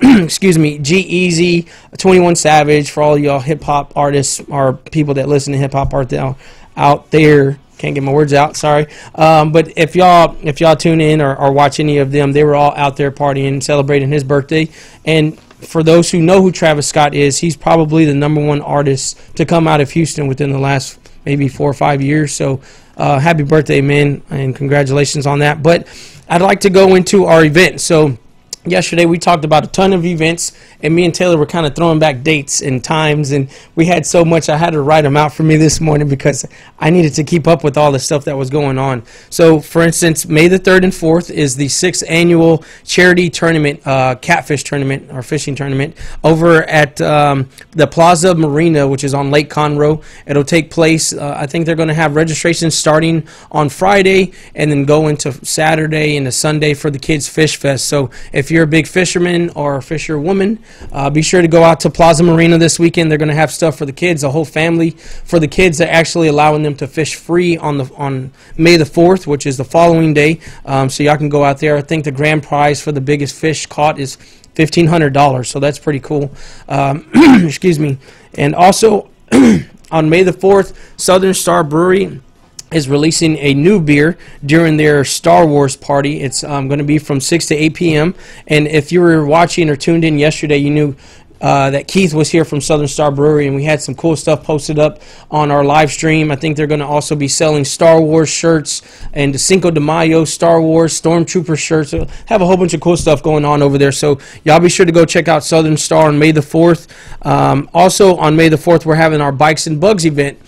Excuse me, G-Eazy, 21 Savage, for all y'all hip-hop artists or people that listen to hip-hop out there. Can't get my words out, sorry. But if y'all tune in or watch any of them, they were all out there partying, celebrating his birthday. And for those who know who Travis Scott is, he's probably the #1 artist to come out of Houston within the last maybe 4 or 5 years. So happy birthday, man, and congratulations on that. But I'd like to go into our event. So yesterday we talked about a ton of events, and me and Taylor were kind of throwing back dates and times, and we had so much I had to write them out for me this morning because I needed to keep up with all the stuff that was going on. So for instance, May the 3rd and 4th is the 6th annual charity tournament, catfish tournament or fishing tournament over at the Plaza Marina, which is on Lake Conroe. It'll take place, I think they're going to have registration starting on Friday and then go into Saturday and a Sunday for the Kids Fish Fest. So if you're a big fisherman or a fisherwoman, be sure to go out to Plaza Marina this weekend. They're going to have stuff for the kids, the whole family. For the kids, they're actually allowing them to fish free on May the 4th, which is the following day. So y'all can go out there. I think the grand prize for the biggest fish caught is $1,500, so that's pretty cool. Excuse me. And also, on May the 4th, Southern Star Brewery is releasing a new beer during their Star Wars party. It's going to be from 6 to 8 p.m. And if you were watching or tuned in yesterday, you knew that Keith was here from Southern Star Brewery, and we had some cool stuff posted up on our live stream. I think they're going to also be selling Star Wars shirts and the Cinco de Mayo Star Wars Stormtrooper shirts. Have a whole bunch of cool stuff going on over there. So y'all be sure to go check out Southern Star on May the 4th. Also on May the 4th, we're having our Bikes and Bugs event,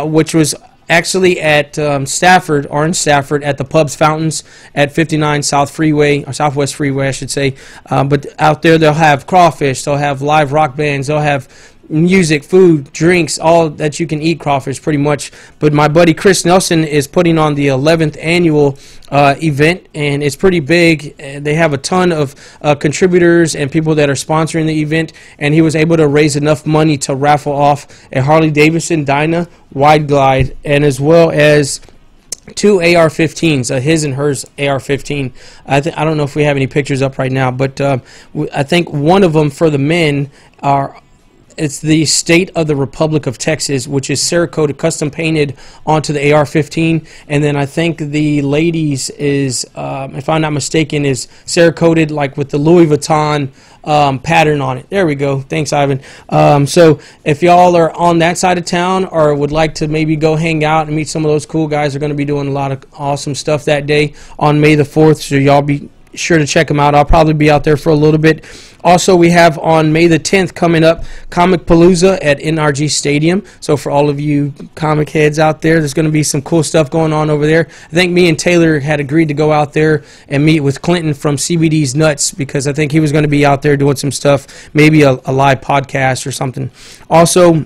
which was actually at Stafford, Orange Stafford, at the Pub's Fountains at 59 South Freeway, or Southwest Freeway, I should say. But out there, they'll have crawfish, they'll have live rock bands, they'll have music, food, drinks, all that you can eat crawfish pretty much. But my buddy Chris Nelson is putting on the 11th annual event, and it's pretty big. They have a ton of contributors and people that are sponsoring the event, and he was able to raise enough money to raffle off a Harley Davidson Dyna Wide Glide, and as well as 2 AR-15s, his and hers AR-15. I don't know if we have any pictures up right now, but I think one of them for the men it's the State of the Republic of Texas, which is Cerakote custom painted onto the AR-15, and then I think the ladies is, if I'm not mistaken, is Cerakoted like with the Louis Vuitton pattern on it. There we go. Thanks, Ivan. So if y'all are on that side of town or would like to maybe go hang out and meet some of those cool guys, they're going to be doing a lot of awesome stuff that day on May the 4th, so y'all be sure to check them out. I'll probably be out there for a little bit. Also, we have on May the 10th coming up Comic Palooza at NRG Stadium. So for all of you comic heads out there, there's going to be some cool stuff going on over there. I think me and Taylor had agreed to go out there and meet with Clinton from CBD's Nuts, because I think he was going to be out there doing some stuff, maybe a live podcast or something. Also,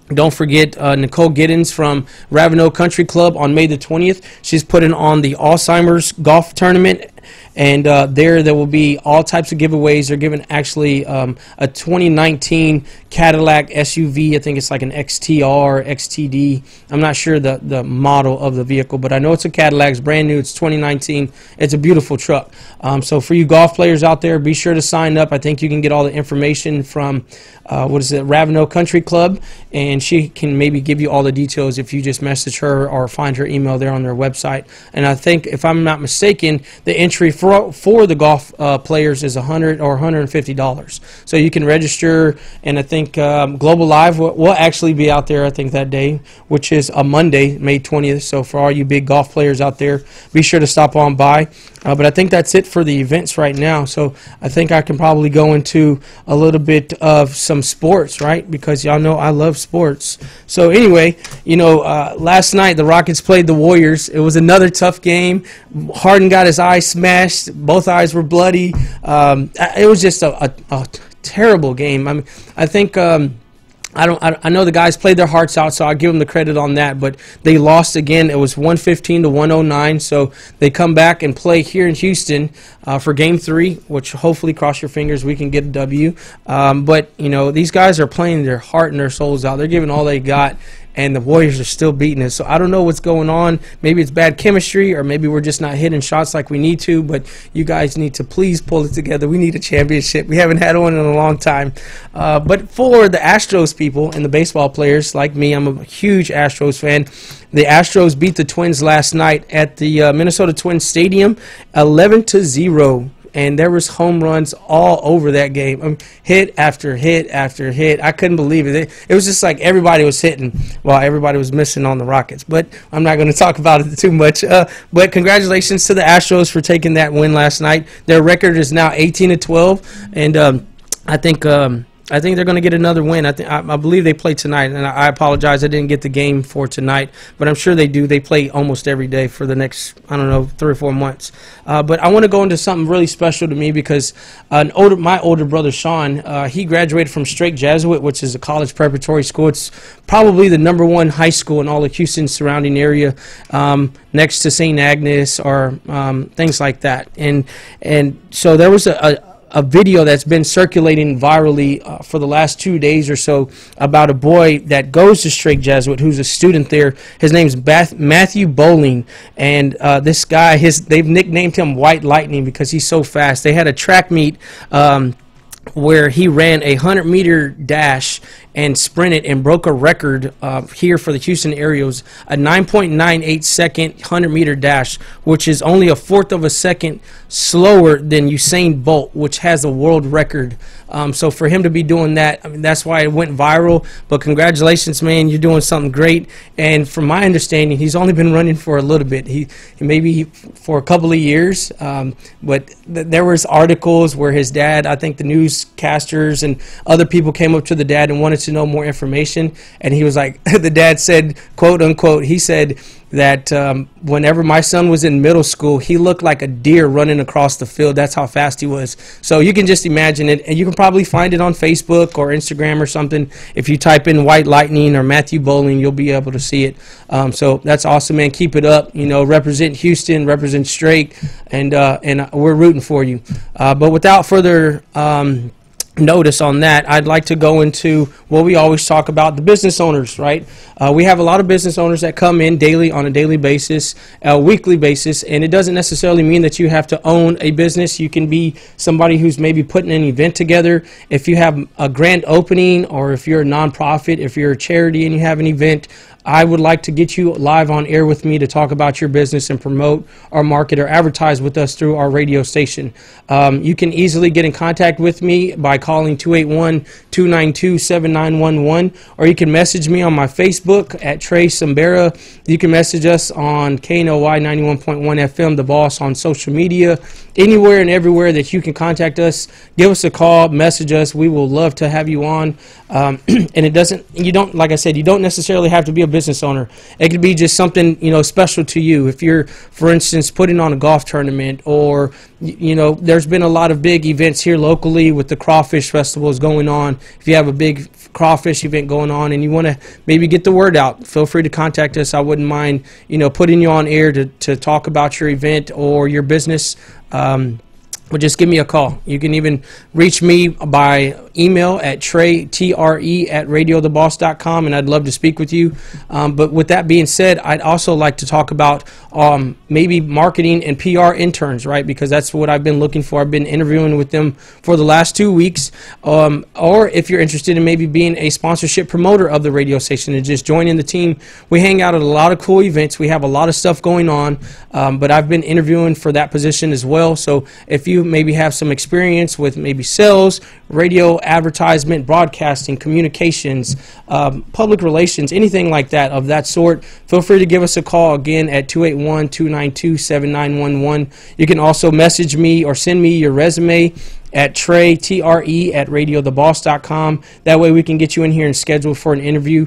don't forget Nicole Giddens from Ravenel Country Club on May the 20th. She's putting on the Alzheimer's golf tournament. And there will be all types of giveaways. They're giving actually a 2019 Cadillac SUV. I think it's like an XTR, XTD. I'm not sure the model of the vehicle, but I know it's a Cadillac. It's brand new. It's 2019. It's a beautiful truck. So for you golf players out there, be sure to sign up. I think you can get all the information from Ravenel Country Club, and she can maybe give you all the details if you just message her or find her email there on their website. And I think, if I'm not mistaken, the entry for the golf players is $100 or $150. So you can register, and I think Global Live will actually be out there, I think, that day, which is a Monday, May 20th. So for all you big golf players out there, be sure to stop on by. But I think that's it for the events right now. So I think I can probably go into a little bit of some sports, right? Because y'all know I love sports. So anyway, last night the Rockets played the Warriors. It was another tough game. Harden got his eye smashed. Both eyes were bloody. It was just a terrible game. I mean, I think I know the guys played their hearts out, so I'll give them the credit on that. But they lost again. It was 115 to 109. So they come back and play here in Houston for Game 3, which hopefully, cross your fingers, we can get a W. But these guys are playing their heart and their souls out. They're giving all they got, and the Warriors are still beating us. So I don't know what's going on. Maybe it's bad chemistry, or maybe we're just not hitting shots like we need to. But you guys need to please pull it together. We need a championship. We haven't had one in a long time. But for the Astros people and the baseball players like me, I'm a huge Astros fan. The Astros beat the Twins last night at the Minnesota Twins Stadium 11-0. And there was home runs all over that game. Hit after hit after hit. I couldn't believe it. It was just like everybody was hitting while everybody was missing on the Rockets. But I'm not going to talk about it too much. But congratulations to the Astros for taking that win last night. Their record is now 18-12, and I think they're going to get another win. I believe they play tonight, and I apologize I didn't get the game for tonight, but I'm sure they do. They play almost every day for the next, 3 or 4 months. But I want to go into something really special to me, because my older brother Sean, he graduated from Strake Jesuit, which is a college preparatory school. It's probably the #1 high school in all of Houston surrounding area, next to St. Agnes or things like that. And so there was a video that's been circulating virally for the last 2 days or so about a boy that goes to Strake Jesuit, who's a student there. His name's Matthew Bowling, and this guy, they've nicknamed him White Lightning because he's so fast. They had a track meet where he ran a 100-meter dash and sprinted and broke a record here for the Houston area. It was a 9.98 second 100-meter dash, which is only a fourth of a second slower than Usain Bolt, which has a world record. So for him to be doing that, that's why it went viral. But congratulations, man. You're doing something great. And from my understanding, he's only been running for a little bit. He maybe for a couple of years. But there was articles where his dad, I think the newscasters and other people came up to the dad and wanted to know more information. And he was like, the dad said, quote unquote, he said that whenever my son was in middle school, he looked like a deer running across the field. That's how fast he was. So you can just imagine it, and you can probably find it on Facebook or Instagram or something. If you type in White Lightning or Matthew Bowling, you'll be able to see it. So that's awesome, man. Keep it up. Represent Houston, represent Strake, and we're rooting for you. But without further notice on that, I'd like to go into what we always talk about, the business owners, right? We have a lot of business owners that come in daily, on a daily basis, a weekly basis, and it doesn't necessarily mean that you have to own a business. You can be somebody who's maybe putting an event together. If you have a grand opening, or if you're a nonprofit, if you're a charity and you have an event, I would like to get you live on air with me to talk about your business and promote or market or advertise with us through our radio station. You can easily get in contact with me by calling 281-292-7911, or you can message me on my Facebook at Trey Sambera. You can message us on KNOY 91.1 FM, The Boss, on social media. Anywhere and everywhere that you can contact us, give us a call, message us. We will love to have you on. And you don't, like I said, you don't necessarily have to be a business owner. It could be just something, special to you. If you're, for instance, putting on a golf tournament, or, there's been a lot of big events here locally with the crawfish festivals going on. If you have a big crawfish event going on and you want to maybe get the word out, feel free to contact us. I wouldn't mind, putting you on air to talk about your event or your business. Well, just give me a call. You can even reach me by email at tre@radiotheboss.com, and I'd love to speak with you. But with that being said, I'd also like to talk about maybe marketing and PR interns, right? Because that's what I've been looking for. I've been interviewing with them for the last 2 weeks. Or if you're interested in maybe being a sponsorship promoter of the radio station and just joining the team, we hang out at a lot of cool events. We have a lot of stuff going on, but I've been interviewing for that position as well. So if you maybe have some experience with maybe sales, radio, advertisement, broadcasting, communications, public relations, anything like that of that sort, feel free to give us a call again at 281-292-7911. You can also message me or send me your resume at tre@radiotheboss.com. That way we can get you in here and schedule for an interview.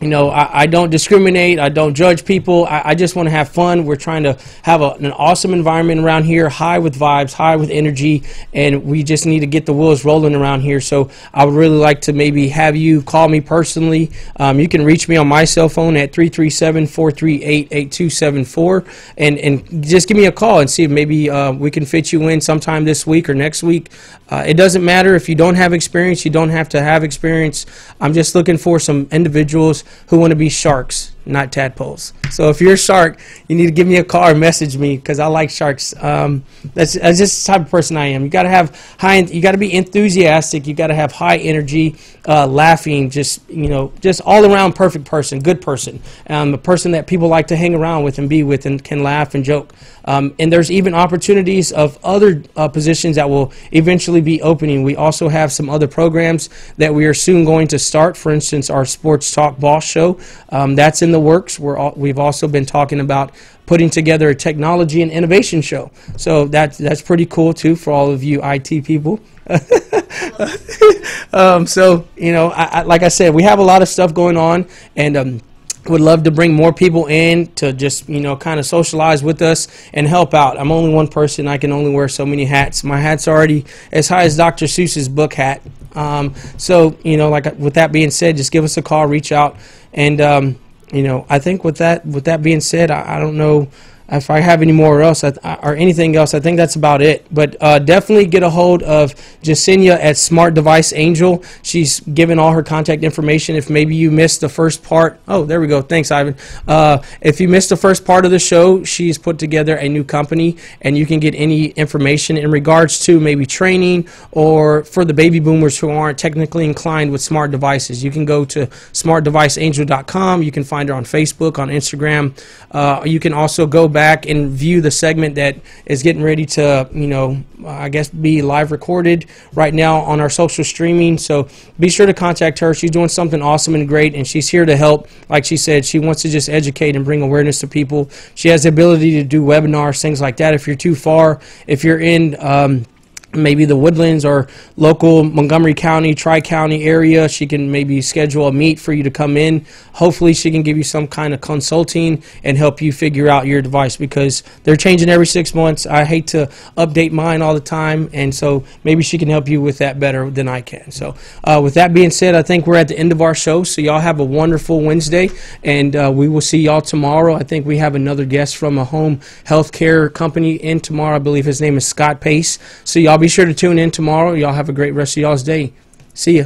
I don't discriminate. I don't judge people. I just want to have fun. We're trying to have an awesome environment around here, high with vibes, high with energy, and we just need to get the wheels rolling around here. So I would really like to maybe have you call me personally. You can reach me on my cell phone at 337-438-8274, and just give me a call and see if maybe we can fit you in sometime this week or next week. It doesn't matter if you don't have experience. You don't have to have experience. I'm just looking for some individuals who want to be sharks, not tadpoles. So if you're a shark, you need to give me a call or message me, because I like sharks. That's just the type of person I am. You got to have you got to be enthusiastic. You got to have high energy, laughing, just all around perfect person, good person, a person that people like to hang around with and be with and can laugh and joke. And there's even opportunities of other positions that will eventually be opening. We also have some other programs that we are soon going to start. For instance, our Sports Talk Boss show, that's in the works. We've also been talking about putting together a technology and innovation show. So that's pretty cool too for all of you IT people. Like I said, we have a lot of stuff going on, and would love to bring more people in to just, kind of socialize with us and help out. I'm only one person. I can only wear so many hats. My hat's already as high as Dr. Seuss's book hat. With that being said, just give us a call, reach out. And, I think with that being said, I don't know if I have any more else or anything else. I think that's about it. But definitely get a hold of Jasenia at Smart Device Angel. She's given all her contact information. If maybe you missed the first part. Oh, there we go. Thanks, Ivan. If you missed the first part of the show, she's put together a new company, and you can get any information in regards to maybe training or for the baby boomers who aren't technically inclined with smart devices. You can go to smartdeviceangel.com. You can find her on Facebook, on Instagram. You can also go back and view the segment that is getting ready to, I guess, be live recorded right now on our social streaming. So be sure to contact her. She's doing something awesome and great, and she's here to help. Like she said, she wants to just educate and bring awareness to people. She has the ability to do webinars, things like that. If you're too far, if you're in maybe the Woodlands or local Montgomery County, Tri-County area, she can maybe schedule a meet for you to come in. Hopefully she can give you some kind of consulting and help you figure out your device, because they're changing every 6 months. I hate to update mine all the time, and so maybe she can help you with that better than I can. So with that being said, I think we're at the end of our show, so y'all have a wonderful Wednesday, and we will see y'all tomorrow. I think we have another guest from a home health care company in tomorrow. I believe his name is Scott Pace. So y'all be sure to tune in tomorrow. Y'all have a great rest of y'all's day. See ya.